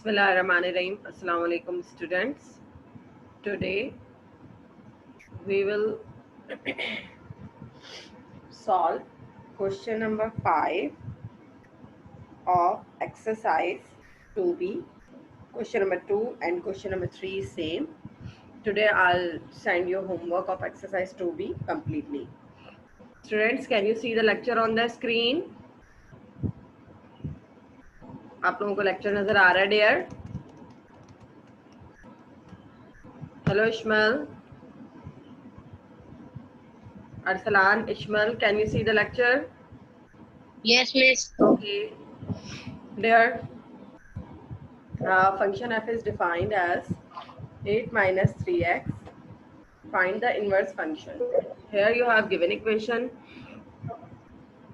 Bismillahirrahmanirrahim. Assalamu alaikum students. Today we will solve question number 5 of exercise 2B. Question number 2 and question number 3 is same. Today I'll send you homework of exercise 2B completely. Students, can you see the lecture on the screen? आप लोगों को lecture नजर आ रहा है dear? Hello Ishmael. Arsalan, Ishmael, can you see the lecture? Yes, miss. Okay. Dear, function f is defined as 8 minus 3x. Find the inverse function. Here you have given equation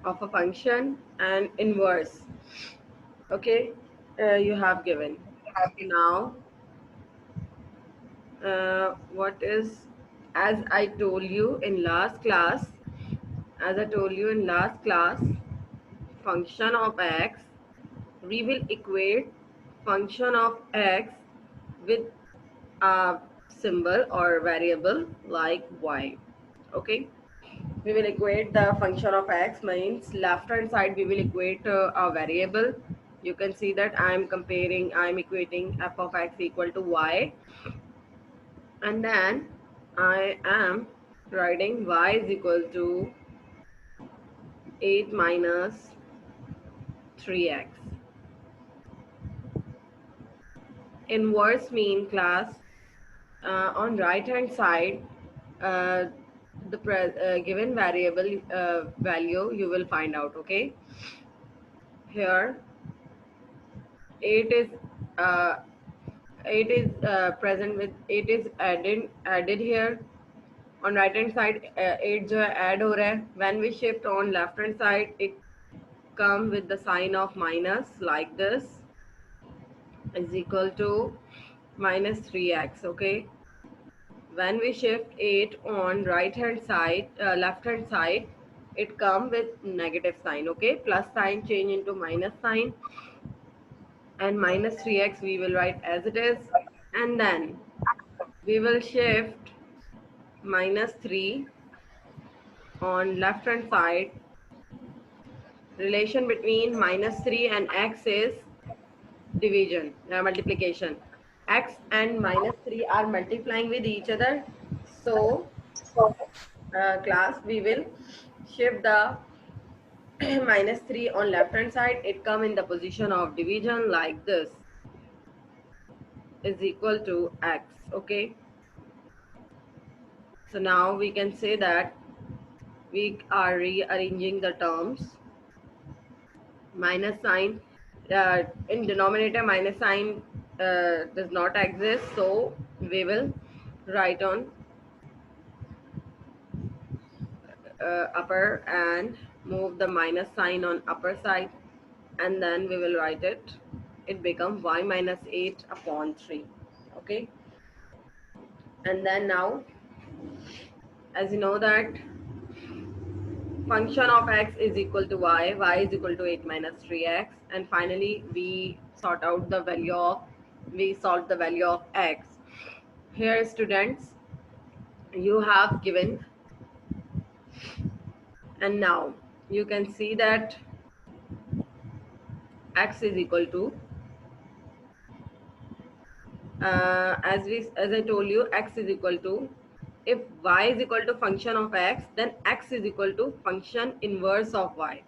of a function and inverse. Okay, you have given. Now, what is, as I told you in last class, function of x, we will equate function of x with a symbol or variable like y. Okay, we will equate the function of x, means left hand side we will equate a variable. You can see that I'm equating f of x equal to y, and then I am writing y is equal to 8 minus 3x. Inverse mean class, on right hand side, uh, the given variable value you will find out. Okay, here 8 is uh, 8 is present with 8 is added here on right hand side. 8 जो है add हो रहा है. When we shift on left hand side, it come with the sign of minus like this, is equal to minus 3x. Okay, when we shift 8 on right hand side, left hand side, it come with negative sign. Okay, plus sign change into minus sign, and minus 3x we will write as it is, and then we will shift minus 3 on left hand side. Relation between minus 3 and x is division, multiplication. X and minus 3 are multiplying with each other, so class we will shift the minus 3 on left hand side. It come in the position of division like this, is equal to x. Okay, so now we can say that we are rearranging the terms. Minus sign, in denominator minus sign does not exist, so we will write on upper and move the minus sign on upper side, and then we will write it. It becomes y minus 8 upon 3. Okay, and then now, as you know that function of x is equal to y is equal to 8 minus 3x, and finally we solve the value of x. Here students, you have given, and now you can see that x is equal to, as I told you, x is equal to, if y is equal to function of x, then x is equal to function inverse of y.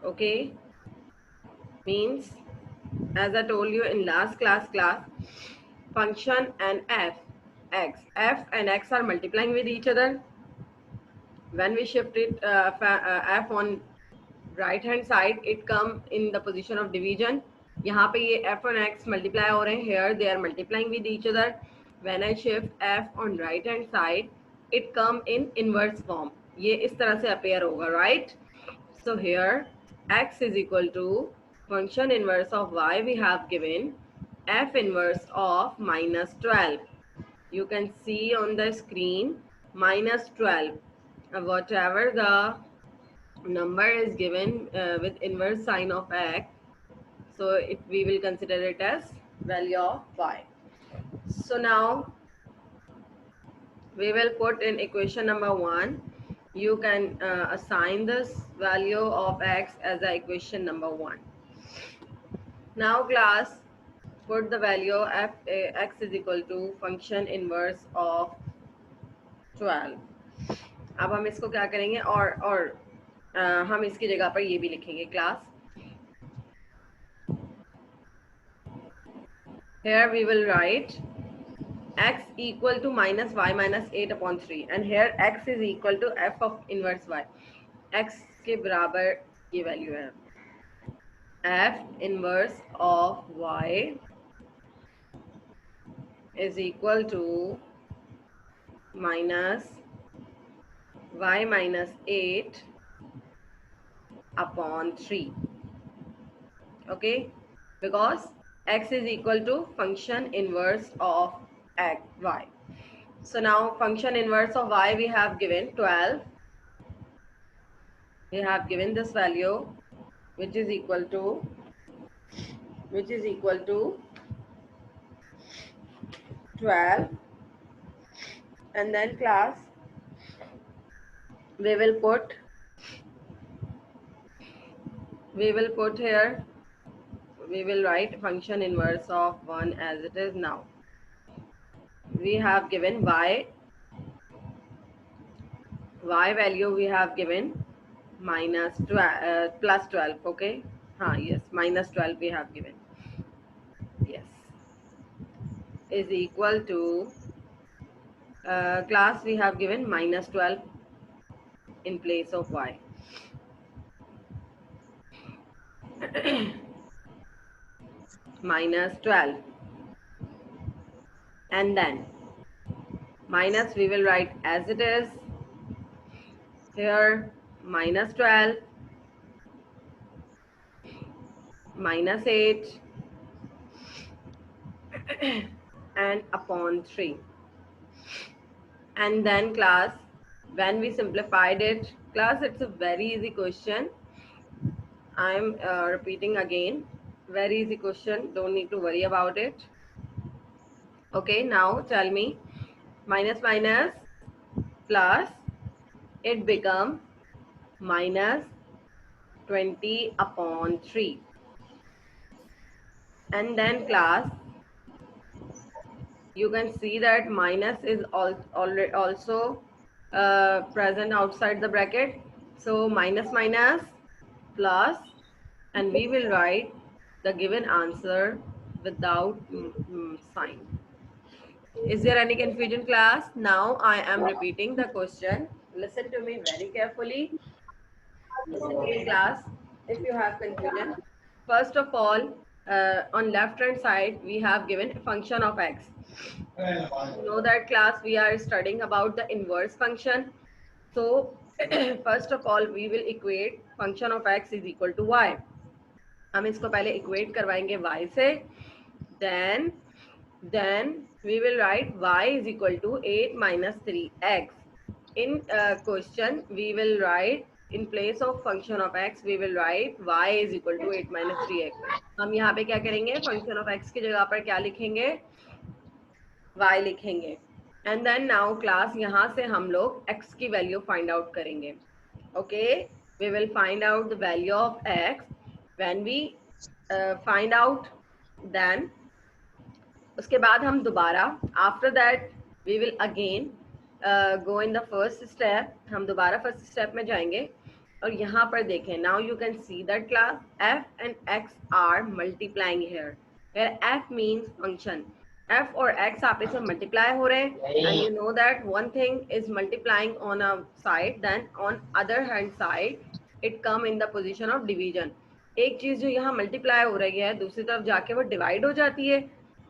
Okay, means, as I told you in last class, function and f and x are multiplying with each other. When we shift it, f on right hand side, it come in the position of division. यहाँ पे ये f and x multiply हो रहे हैं. Here they are multiplying with each other. When I shift f on right hand side, it come in inverse form. ये इस तरह से appear होगा, right? So here x is equal to function inverse of y. We have given f inverse of minus 12. You can see on the screen minus 12. Whatever the number is given with inverse sign of x, so we will consider it as value of y. So now we will put in equation number 1. You can assign this value of x as a equation number 1. Now class, put the value f x is equal to function inverse of 12. अब हम इसको क्या करेंगे और हम इसकी जगह पर ये भी लिखेंगे class. Here we will write x equal to minus y minus 8 upon 3, and here x is equal to f of inverse y. x के बराबर ये वैल्यू है, f inverse of y is equal to minus y minus 8 upon 3. Okay, because x is equal to function inverse of x y. So now function inverse of y we have given 12. We have given this value which is equal to 12, and then class we will put here, we will write function inverse of 1 as it is now. We have given y value we have given minus 12 plus 12. Okay, yes, minus 12 we have given, yes, is equal to class we have given minus 12 in place of y. Minus 12, and then minus we will write as it is here, minus 12 minus 8 and upon 3. And then class, when we simplified it, class, it's a very easy question. I'm repeating again, very easy question, don't need to worry about it. Okay, now tell me, minus minus plus, it become minus 20 upon 3. And then class, you can see that minus is already also present outside the bracket. So minus minus plus, and we will write the given answer without sign. Is there any confusion, class? Now I am repeating the question. Listen to me very carefully. Listen to me, class. If you have confusion, first of all, on left hand side we have given function of x. You know that, class, we are studying about the inverse function. So first of all we will equate function of x is equal to y. हम इसको पहले equate करवाएंगे y से, then we will write y is equal to 8 minus 3x. In question we will write in place of function of x we will write y is equal to 8 minus 3x. हम यहाँ पे क्या करेंगे, function of x की जगह पर क्या लिखेंगे, y लिखेंगे. And then now class, यहाँ से हम लोग x की value find out करेंगे. Okay, we will find out the value of x. When we find out, then उसके बाद हम दोबारा after that we will again go in the first step. हम दोबारा first step में जाएंगे और यहाँ पर देखें, now you can see that, class, f and x are multiplying here, where f means function. f और x आपस में multiply हो रहे हैं, and you know that one thing is multiplying on a side, then on other hand side it come in the position of division. एक चीज जो यहाँ multiply हो रही है दूसरी तरफ जाके वो divide हो जाती है,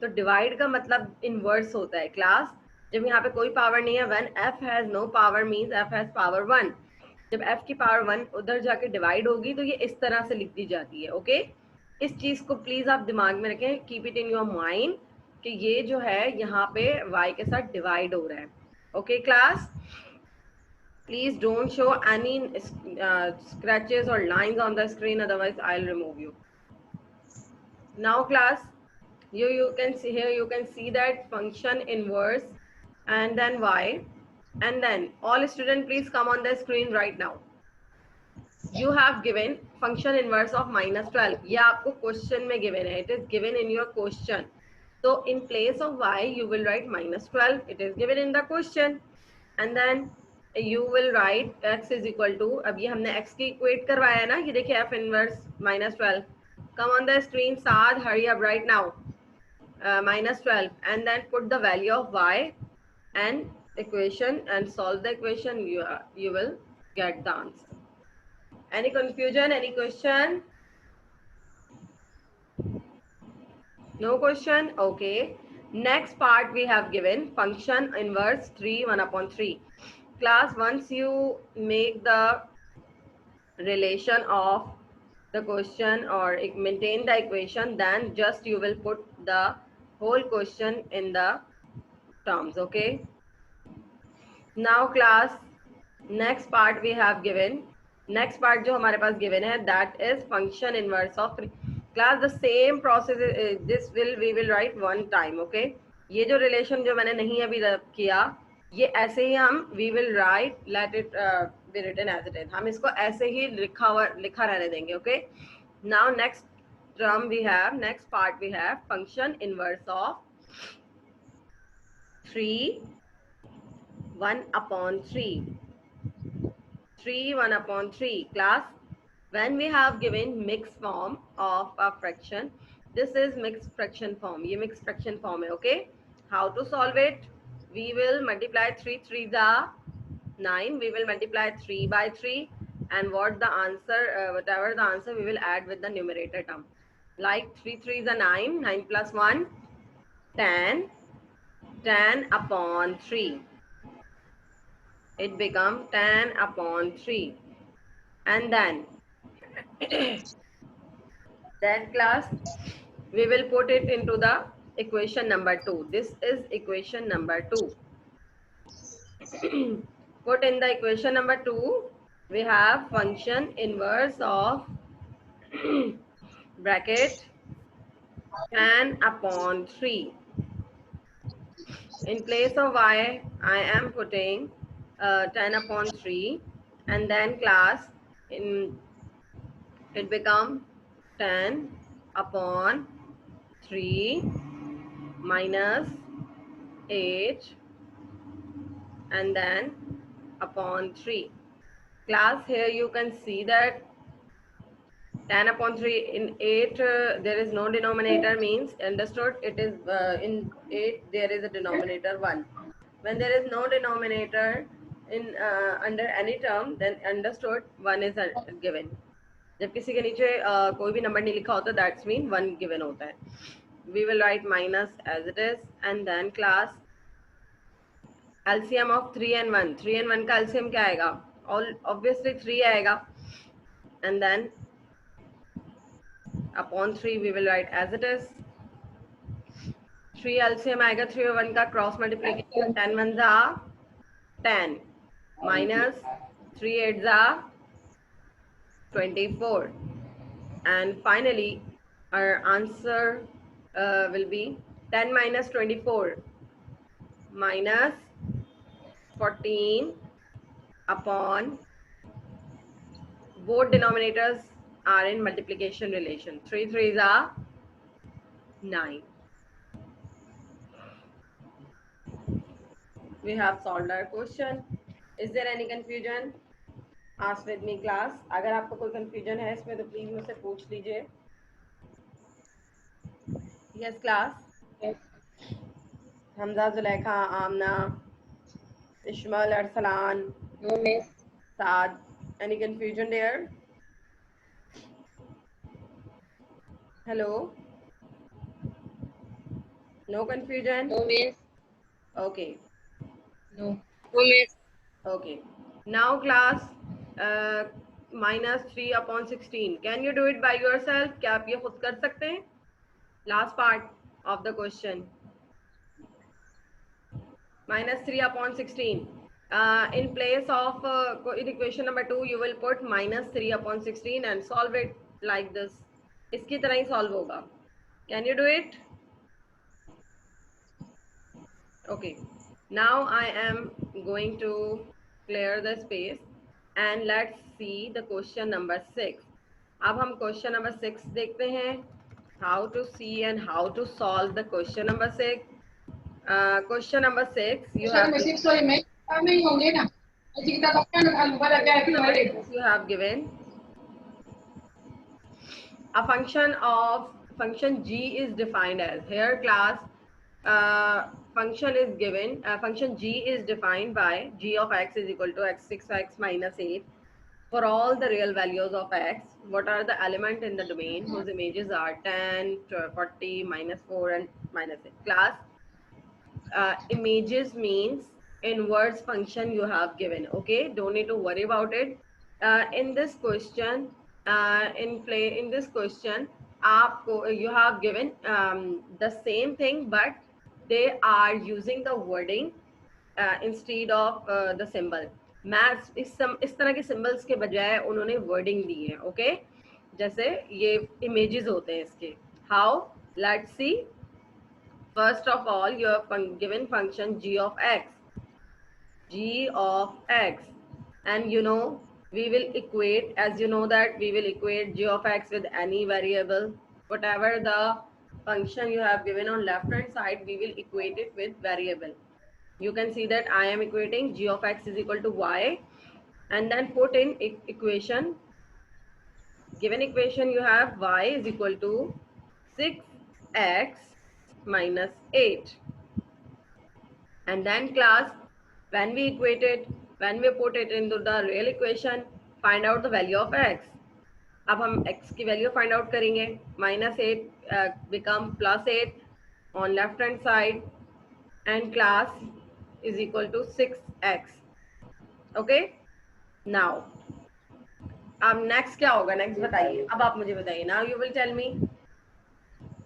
तो divide का मतलब inverse होता है, क्लास. जब यहाँ पे कोई पावर नहीं है, when f has no power means f has power 1. जब f की पावर 1 उधर जाके डिवाइड होगी तो ये इस तरह से लिख दी जाती है. ओके, इस चीज को प्लीज आप दिमाग में रखें, keep it in your mind कि ये जो है यहाँ पे y के साथ डिवाइड हो रहा है. Okay class, Please don't show any scratches or lines on the screen, otherwise I'll remove you. Now class, you can see here, you can see that function inverse and then y, and then all students please come on the screen right now. You have given function inverse of -12. ये आपको question में given है. It is given in your question. So in place of y, you will write -12. It is given in the question. And then you will write x is equal to, अब ये हमने x की equate करवाया है ना, ये देखिए f inverse -12. Come on the screen, Saad, hurry up right now. -12, and then put the value of y and equation and solve the equation. You will get the answer. Any confusion? Any question? No question? Okay. Next part we have given function inverse 3 1/3. Class, once you make the relation of the question or maintain the equation, then just you will put the whole question in the terms. Okay. Now class, next part we have given. Next part जो हमारे पास given है, that is function inverse of 3. Class, the same process this we will write one time. Okay. ये जो relation जो मैंने नहीं अभी किया, ये ऐसे ही हम we will write, let it be written as it is. हम इसको ऐसे ही लिखा रहने देंगे. Okay. Now next term we have, next part we have function inverse of 3 1/3. 3 1/3. Class, when we have given mixed form of a fraction, this is mixed fraction form. ये mixed fraction form है. Okay. How to solve it? We will multiply 3 3s are 9. We will multiply 3 by 3, and what the answer, whatever the answer, we will add with the numerator term. Like 3 3s are 9. 9 plus 1 10. 10/3. It becomes 10/3. And then that class, we will put it into the equation number 2. This is equation number 2. Put in the equation number 2, we have function inverse of bracket 10/3. In place of y, I am putting 10/3, and then class, it become 10/3 minus 8, and then upon 3. Class, here you can see that 10/3 in 8, there is no denominator, means understood it is in 8 there is a denominator 1. When there is no denominator in under any term, then understood 1 is given. जब किसी के नीचे कोई भी number नहीं लिखा होता, that's mean 1 given होता है. We will write minus as it is, and then class, LCM of 3 and 1. 3 and 1 का LCM क्या आएगा? Obviously 3 आएगा, and then upon 3 we will write as it is. 3 LCM आएगा, 3 और 1 का cross multiplication, 10 1s are 10 minus 3 8s are 24, and finally our answer will be 10 minus 24 minus 14 upon, both denominators are in multiplication relation. 3 3s are 9. We have solved our question. Is there any confusion? Ask with me class. अगर आपको कोई confusion है इसमें तो please मुझसे पूछ लीजिए. Yes class. Yes. Hamza, Zulaikha, Amna, Ishmael, Arsalan, No, miss. Saad. Any confusion there? Hello? No confusion? No, miss. Okay. No. No, miss. Okay. Now class, minus 3/16. Can you do it by yourself? क्या आप ये खुद कर सकते हैं? Last part of the question. Minus 3/16. In place of in equation number 2 you will put -3/16 and solve it like this. इसकी तरह ही solve होगा. Can you do it? Okay. Now I am going to clear the space and let's see the question number 6. अब हम question number 6 देखते हैं. How to see and how to solve the question number 6. Question number 6 you have you have given a function g is defined as, here class, function is given, function g is defined by g of x is equal to x6x minus 8 for all the real values of x. What are the element in the domain whose images are 10, 40, -4 and -8? Class, images means inverse function you have given. Okay, don't need to worry about it. In this question, in this question aapko you have given the same thing, but they are using the wording instead of the symbol. Maths इस तरह के symbols के बजाय उन्होंने wording दी है. Okay, जैसे ये images होते हैं इसके. How, let's see. First of all, you have given function g of x, and you know we will equate, as you know that we will equate g of x with any variable. Whatever the function you have given on left hand side, we will equate it with variable. You can see that I am equating g of x is equal to y, and then put in equation. Given equation you have y is equal to 6x minus 8. And then class, when we equate it, when we put it into the real equation, find out the value of x. अब हम x की value find out करेंगे. -8 become +8 on left hand side, and class is equal to 6x. Okay. Now, अब next क्या होगा? Next बताइए. अब आप मुझे बताइए. Now you will tell me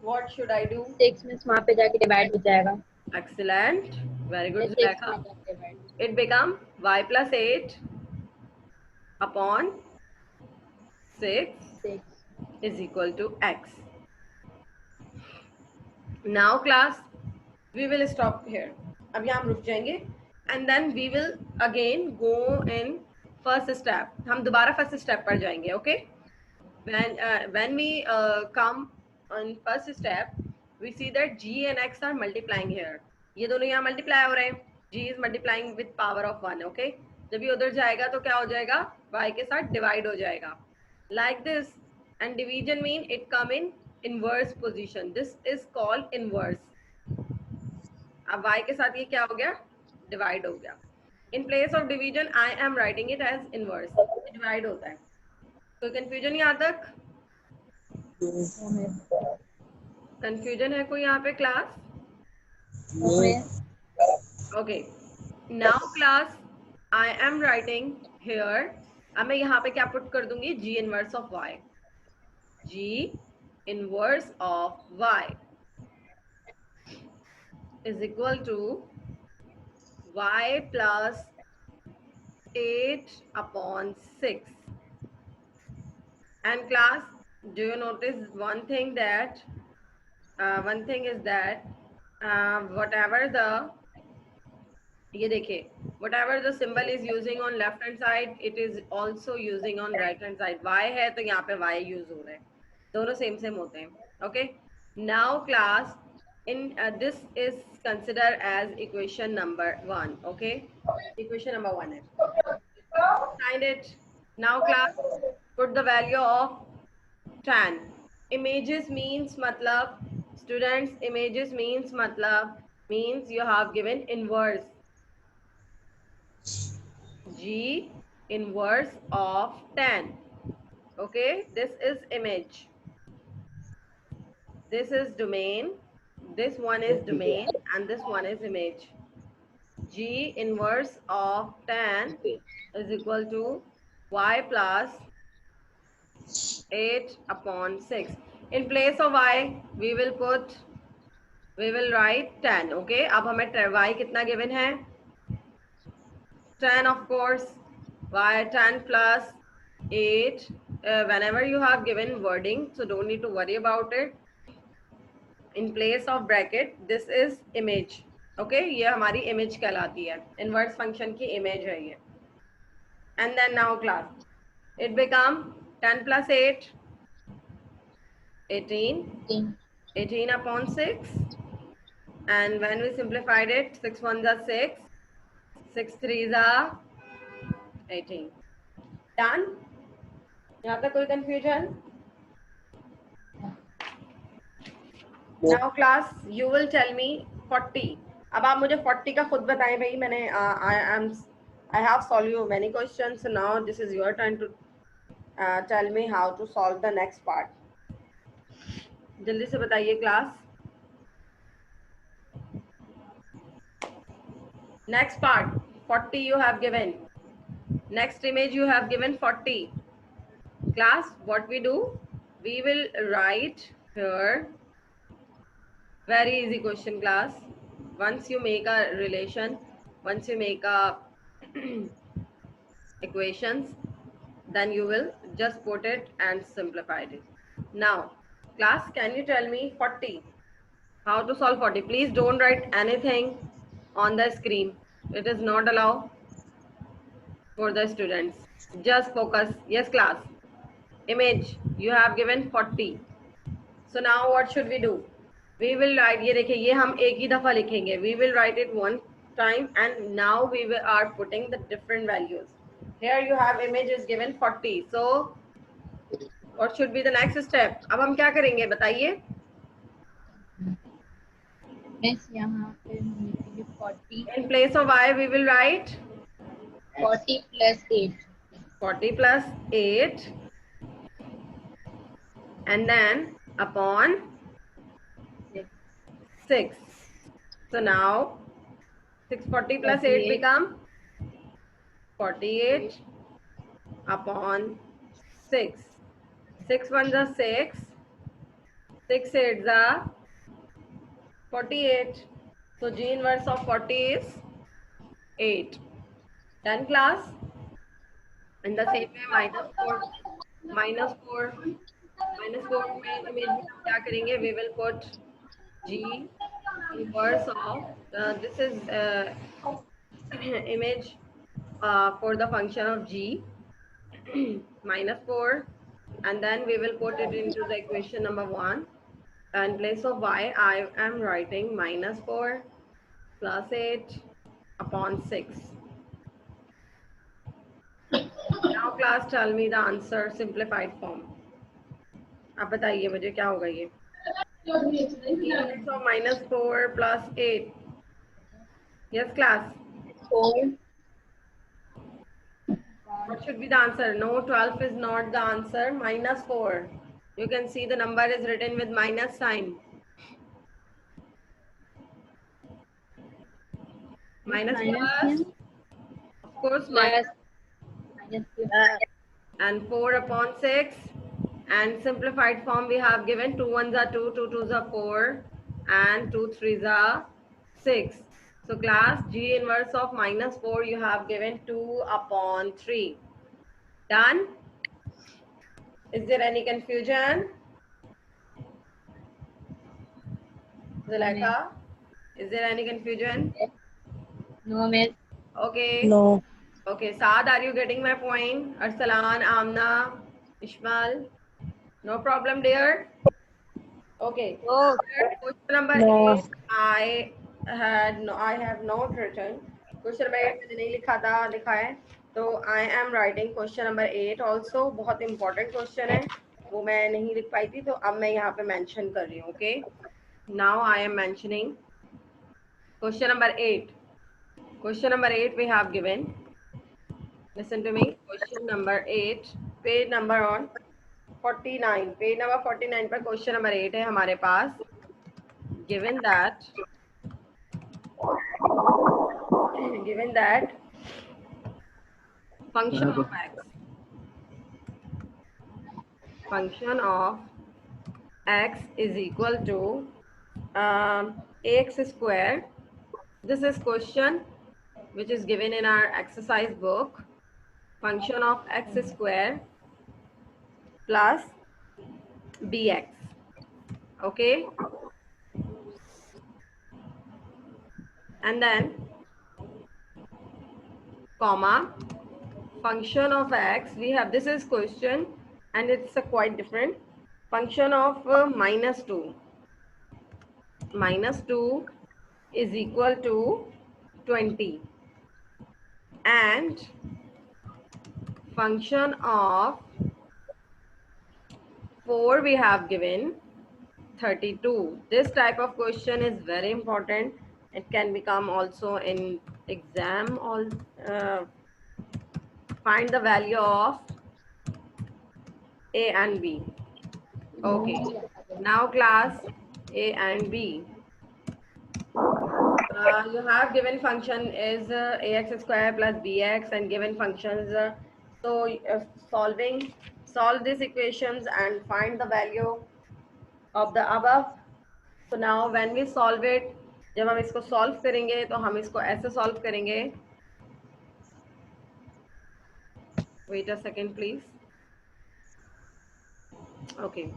what should I do. 6 में वहाँ पे जाके डिवाइड हो जाएगा. Excellent. Very good, Zulaikha. It become y plus 8 upon 6 is equal to x. Now class, we will stop here. अब यहाँ हम रुक जाएंगे, and then we will again go in first step. हम दोबारा first step पर जाएंगे. Okay. When we come on first step, we see that g and x are multiplying here. ये दोनों यहाँ multiply हो रहे हैं. g is multiplying with power of 1. Okay. जब ये उधर जाएगा तो क्या हो जाएगा? y के साथ divide हो जाएगा. Like this. And division mean it come in inverse position. This is called inverse. अब y के साथ ये क्या हो गया? Divide हो गया. In place of division, I am writing it as inverse. Divide होता है. कोई confusion यहाँ तक? Confusion है कोई यहाँ पे class? Okay. Now class, I am writing here. अब मैं यहाँ पे क्या put कर दूंगी? G inverse of y. G inverse of y is equal to y plus 8 upon 6. And class, do you notice one thing that whatever the, ये देखिए, whatever the symbol is using on left hand side, it is also using on right hand side. y है तो यहाँ पे y use हो रहा है. दोनों same होते हैं. Okay. Now class, in this is considered as equation number 1. Okay. Equation number 1 है. Find it. Now class, put the value of tan. Images means matlab, students, images means matlab, means you have given inverse. G inverse of tan. Okay, this is image. This is domain. This one is domain and this one is image. G inverse of tan is equal to y plus 8 upon 6. In place of y, we will write tan. Okay, अब हमें y कितना given है? 10, of course. Why 10 plus 8? Whenever you have given wording, so don't need to worry about it. In place of bracket, this is image. Okay, ये हमारी image कहलाती है. Inverse function की image है ये. And then now class, it become 10 plus 8, 18, 18 upon 6. And when we simplified it, 6 1s are 6, 6 3s are 18. Done? यहाँ पे कोई confusion? Now class, you will tell me 40. अब आप मुझे 40 का खुद बताएं भाई. मैंने I have solved you many questions, so now this is your turn to tell me how to solve the next part. जल्दी से बताइए class. Next part, 40 you have given. Next image you have given 40. Class, what we do? We will write here. Very easy question, class. Once you make a relation, once you make a equations, then you will just put it and simplify it. Now, class, can you tell me 40? How to solve 40? Please don't write anything on the screen. It is not allowed for the students. Just focus. Yes, class. Image, you have given 40. So now what should we do? We will write, ये देखिए ये हम एक ही दफा लिखेंगे. We will write it one time and now we are putting the different values. Here you have image is given 40. So what should be the next step? अब हम क्या करेंगे बताइए? Miss, यहाँ पे हम लिखेंगे 40. In place of I we will write 40 plus 8. 40 plus 8 and then upon 6. So now 640 plus 8 become 48 upon 6. 6 1s are 6, 6 8s are 48. So G inverse of 40 is 8. Done, class? In the same way, minus 4 में image में हम क्या करेंगे? We will put G inverse of this is image for the function of G minus 4, and then we will put it into the equation number 1. In place of y, I am writing minus 4 plus 8 upon 6. Now class, tell me the answer simplified form. आप बताइए मुझे क्या होगा ये? So minus 4 plus 8. Yes, class. 4. What should be the answer? No, 12 is not the answer. Minus 4. You can see the number is written with minus sign. Minus plus, of course, minus. And 4 upon 6. And simplified form we have given 2 1s are 2, 2 2s are 4, and 2 3s are 6. So class, G inverse of minus 4 you have given 2 upon 3. Done? Is there any confusion? Zulaikha, is there any confusion? No, miss. Okay. No. Okay, Saad, are you getting my point? Arsalan, Amna, Ishmael? No problem, dear? Okay. Oh. Question number No. 8, I have not written. Question number 8 मैंने नहीं लिखा था, लिखा है. तो I am writing question number 8 also. बहुत important question है. वो मैं नहीं लिख पाई थी, तो अब मैं यहाँ पे mention कर रही हूँ. Okay. Now I am mentioning question number 8. Question number 8 we have given. Listen to me. Question number 8. Page number on 49. Page number 49 पर question number 8 है हमारे पास. Given that function of x is equal to ax square. This is question which is given in our exercise book. Function of x square plus bx. Okay, and then comma function of x. We have, this is question and it's a quite different. Function of minus 2. Minus 2 is equal to 20, and function of 4 we have given 32. This type of question is very important. It can become also in exam. All find the value of a and b. Okay, now class a and b. You have given function is ax square plus bx and given functions. So solve these equations and find the value of the above. So now when we solve it, जब हम इसको solve करेंगे तो हम इसको ऐसे solve करेंगे. Wait a second please. Okay,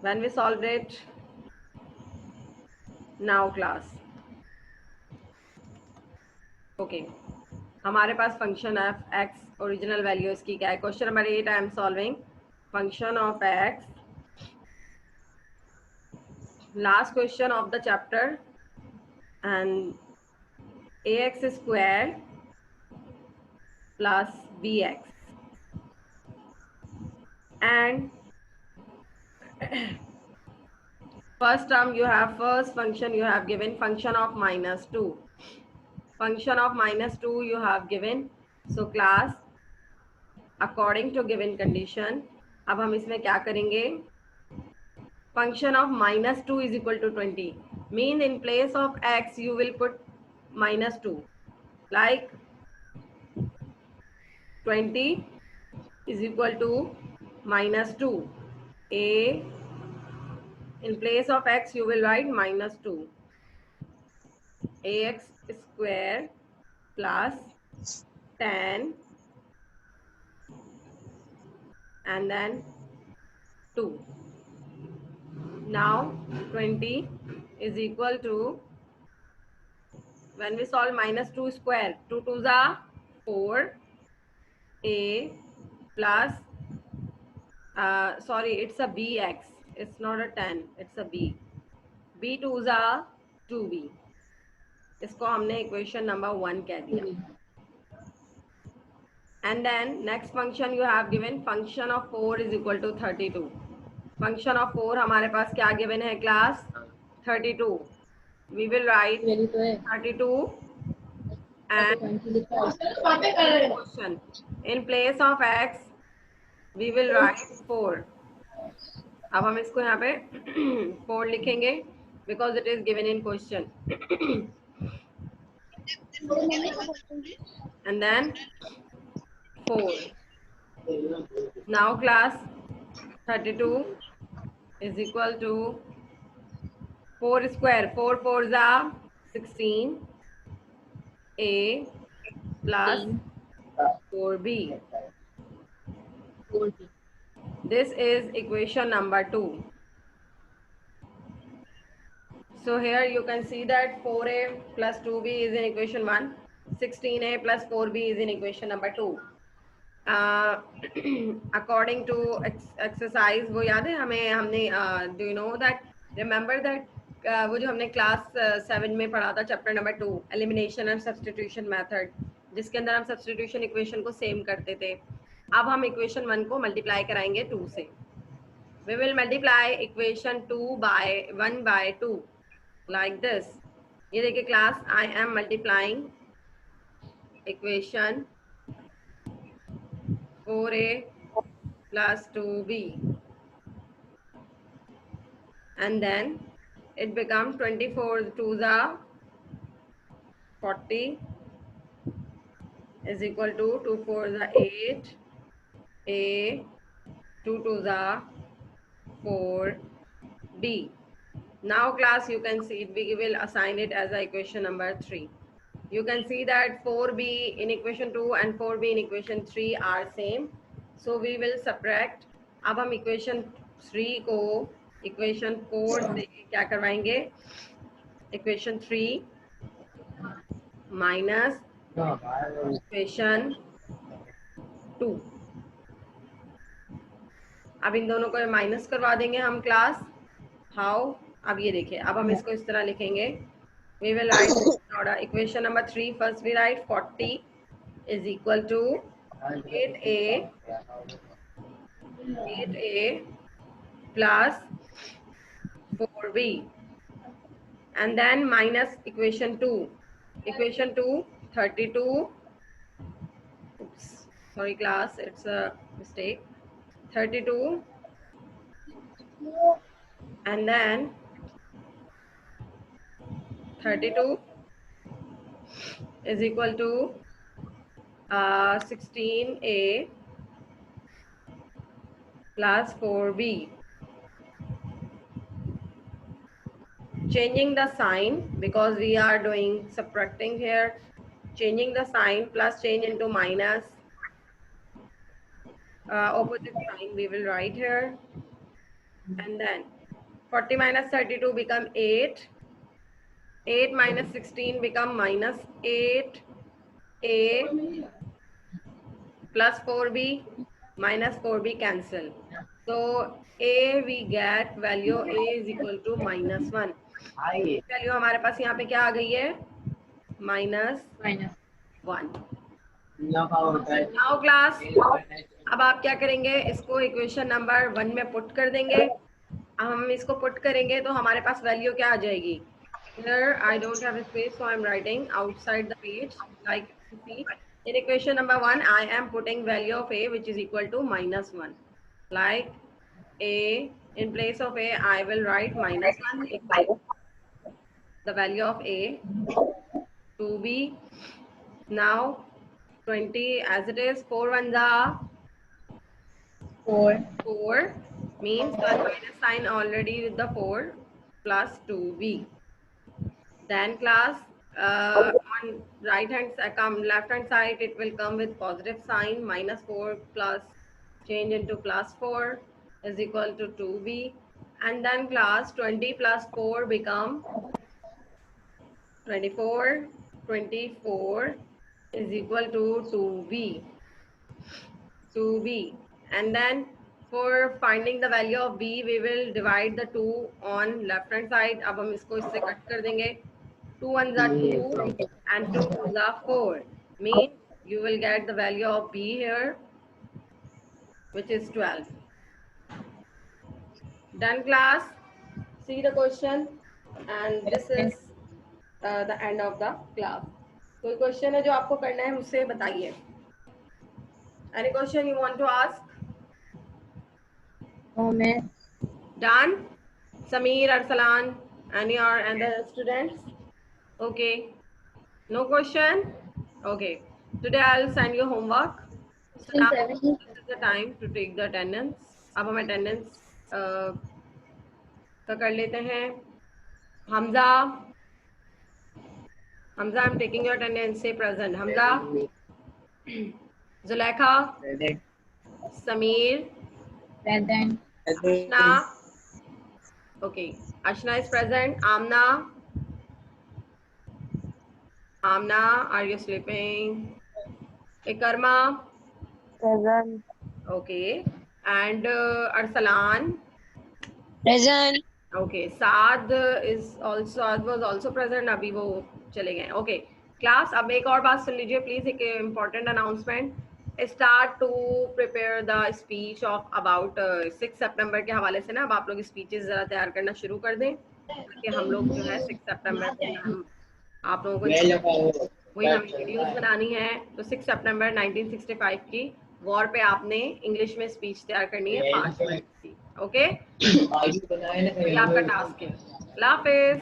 when we solved it, now class. Okay, हमारे पास function of x original value इसकी क्या है? Question number 8 I am solving. Function of x, last question of the chapter, and ax square plus bx, and first term you have, first function you have given function of minus 2. Function of minus 2 you have given. So class, according to given condition, अब हम इसमें क्या करेंगे? Function of minus 2 is equal to 20. Mean in place of x you will put minus 2. Like 20 is equal to minus 2. A, in place of x you will write minus 2. Ax square plus 10 and then 2. Now 20 is equal to, when we solve minus 2 square, 2 2s are 4, a plus sorry, it's a bx, it's not a 10, it's a b. b 2s are 2b. इसको हमने equation number 1 कह दिया. And then next function you have given, function of 4 is equal to 32. Function of 4 हमारे पास क्या given है class? 32. We will write 32 and question. In place of x we will write 4. अब हम इसको यहाँ पे 4 लिखेंगे because it is given in question. And then 4. Now class, 32 is equal to 4 square. 4 4s are 16. A plus 4b. This is equation number 2. So here you can see that 4a plus 2b is in equation 1. 16a plus 4b is in equation number 2. According to exercise, वो याद है हमें, हमने do you know that, remember that वो जो हमने class 7 में पढ़ा था chapter number 2 elimination and substitution method, जिसके अंदर हम substitution equation को same करते थे. अब हम equation 1 को multiply कराएंगे 2 से. We will multiply equation 2 by 1 by 2 like this. ये देखिए class, I am multiplying equation 4a plus 2b, and then it becomes 24 2s are 40 is equal to 2 4s are 8, a 2 2s are 4b. Now class, you can see it, we will assign it as a equation number 3. you can see that 4b in equation 2 and 4b in equation 3 are same, so we will subtract. अब हम equation 3 को equation 4 से क्या करवाएंगे, equation 3 minus equation 2. अब इन दोनों को minus करवा देंगे हम क्लास. हाउ? अब ये देखिए, अब हम इसको इस तरह लिखेंगे. We will write order. Equation number 3. First we write 40 is equal to 8a plus 4b, and then minus equation 2. Equation 2, 32. Oops, sorry class, it's a mistake. 32, and then 32 is equal to 16a plus 4b. Changing the sign because we are doing subtracting here. Changing the sign, plus change into minus. Opposite sign we will write here. And then 40 minus 32 become 8. 8 minus 16 become minus 8a plus 4b minus 4b cancel. So a we get value a is equal to minus 1. Value हमारे पास यहाँ पे क्या आ गई है, -1. Now class, अब आप क्या करेंगे, इसको इक्वेशन नंबर 1 में पुट कर देंगे. अब हम इसको पुट करेंगे तो हमारे पास वैल्यू क्या आ जाएगी. Here I don't have a space, so I'm writing outside the page. Like you see, in equation number 1, I am putting value of a which is equal to -1. Like a, in place of a, I will write -1 equal the value of a, 2b. Now 20 as it is, 4 ones are 4 means the minus sign already with the 4 plus 2b. Then class, on right hand side, left hand side, it will come with positive sign, -4 plus change into +4 is equal to 2b. And then class, 20 plus 4 become 24. 24 is equal to 2b. And then for finding the value of b, we will divide the 2 on left hand side. अब हम इसको इससे cut कर देंगे. 2 ones are 2 and 2 twos are 4. Means you will get the value of b here, which is 12. Done class. See the question, and this is the end of the class. कोई question है जो आपको करना है मुझसे बताइए. Any question you want to ask? Done. Sameer, Arsalan, and your other students. Okay. No question. Okay. Today I'll send you homework. So now this is the time to take the attendance. अब हम attendance का कर लेते हैं. Hamza, I'm taking your attendance. Say present. Hamza, Zulekha, Sameer, Present. Ashna. Okay. Ashna is present. Amna, are you sleeping? Ikarma. Present. Okay. And Arsalan. Present. Okay. Saad was also present. अभी वो चले गए. Okay. Class, अब एक और बात सुन लीजिए please. एक important announcement. Start to prepare the speech of about 6 सितंबर के हवाले से ना. अब आप लोग स्पीचेस जरा तैयार करना शुरू कर दें ताकि हम लोग जो है 6 सितंबर को हम आप लोगों को वही हमें वीडियोस बनानी है. तो 6 सितंबर 1965 की वॉर पे आपने इंग्लिश में स्पीच तैयार करनी है 5 मिनट की. ओके, ये आपका टास्क है. अल्लाह हाफिज.